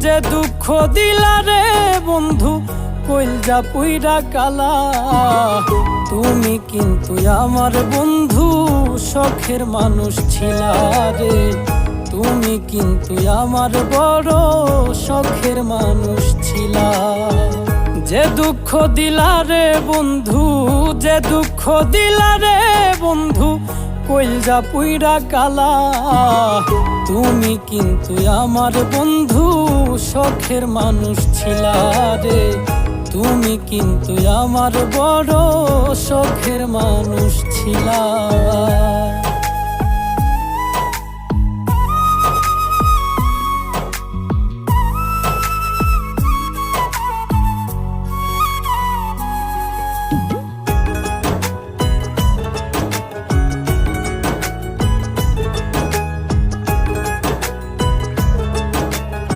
যে দুঃখ দিলা রে বন্ধু কইলজা পুইরা কালা। তুমি কিন্তু আমার বন্ধু শখের মানুষ ছিলা রে, তুমি কিন্তু আমার বড় শখের মানুষ ছিলা। যে দুঃখ দিলা রে বন্ধু, যে দুঃখ দিলা রে বন্ধু কইলজা পুইরা কালা। তুমি কিন্তু আমার বন্ধু শখের মানুষ ছিলা রে, তুমি কিন্তু আমার বড় শখের মানুষ ছিলা।